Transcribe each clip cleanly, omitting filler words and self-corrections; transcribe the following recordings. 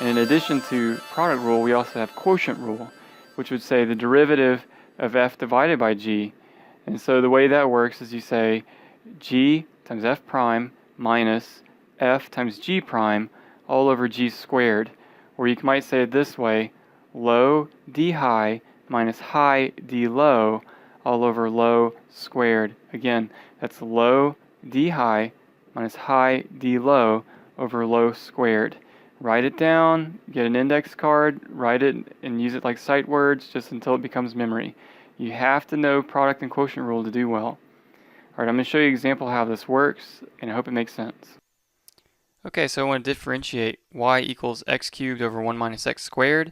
And in addition to product rule, we also have quotient rule, which would say the derivative of f divided by g. And so the way that works is you say g times f prime minus f times g prime all over g squared. Or you might say it this way, low d high minus high d low all over low squared. Again, that's low d high minus high d low over low squared. Write it down, get an index card, write it, and use it like sight words just until it becomes memory. You have to know product and quotient rule to do well. All right, I'm going to show you an example of how this works, and I hope it makes sense. Okay, so I want to differentiate y equals x cubed over 1 minus x squared,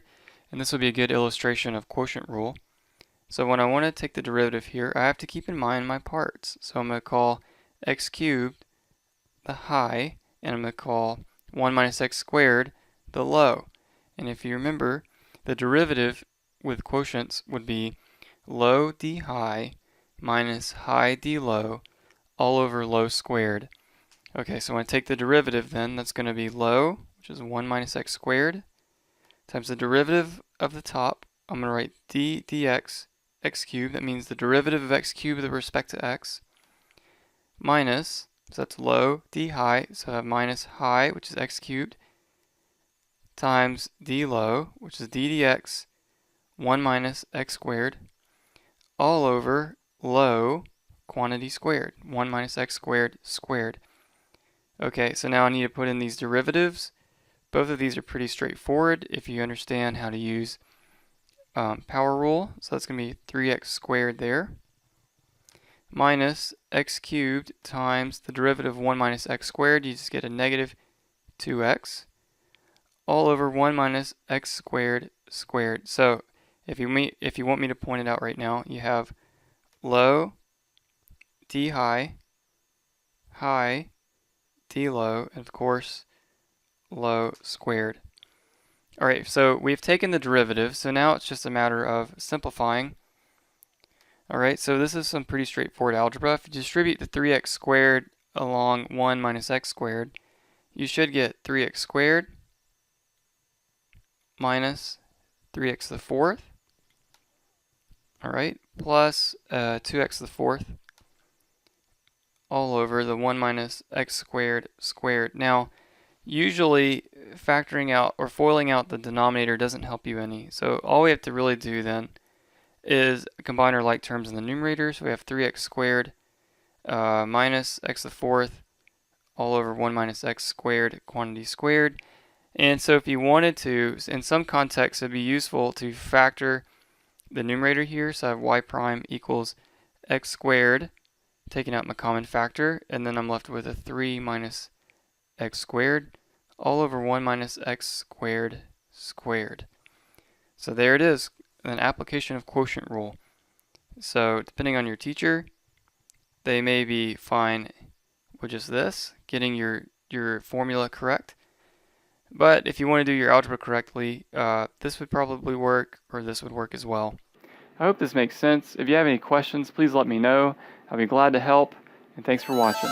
and this will be a good illustration of quotient rule. So when I want to take the derivative here, I have to keep in mind my parts. So I'm going to call x cubed the high, and I'm going to call 1 minus x squared the low. And if you remember, the derivative with quotients would be low d high minus high d low all over low squared. Okay, so when I take the derivative then, that's going to be low, which is 1 minus x squared, times the derivative of the top. I'm going to write d dx x cubed, that means the derivative of x cubed with respect to x, minus, so that's low d high, so I have minus high, which is x cubed, times d low, which is d dx 1 minus x squared, all over low quantity squared, 1 minus x squared squared. Okay, so now I need to put in these derivatives. Both of these are pretty straightforward if you understand how to use power rule. So that's going to be 3x squared there, minus x cubed times the derivative of 1 minus x squared. You just get a negative 2x, all over 1 minus x squared squared. So if you want me to point it out right now, you have low d high, high d low, and of course low squared. Alright, so we've taken the derivative, so now it's just a matter of simplifying. Alright, so this is some pretty straightforward algebra. If you distribute the 3x squared along 1 minus x squared, you should get 3x squared minus 3x to the fourth, alright, plus 2x to the fourth, all over the 1 minus x squared squared. Now, usually factoring out or foiling out the denominator doesn't help you any. So all we have to really do then is combine our like terms in the numerator. So we have 3x squared minus x to the fourth all over 1 minus x squared quantity squared. And so if you wanted to, in some contexts, it'd be useful to factor the numerator here. So I have y prime equals x squared, taking out my common factor, and then I'm left with a 3 minus x squared all over 1 minus x squared squared. So there it is, an application of quotient rule. So depending on your teacher, they may be fine with just this, getting your formula correct. But if you want to do your algebra correctly, this would probably work, or this would work as well. I hope this makes sense. If you have any questions, please let me know. I'll be glad to help, and thanks for watching.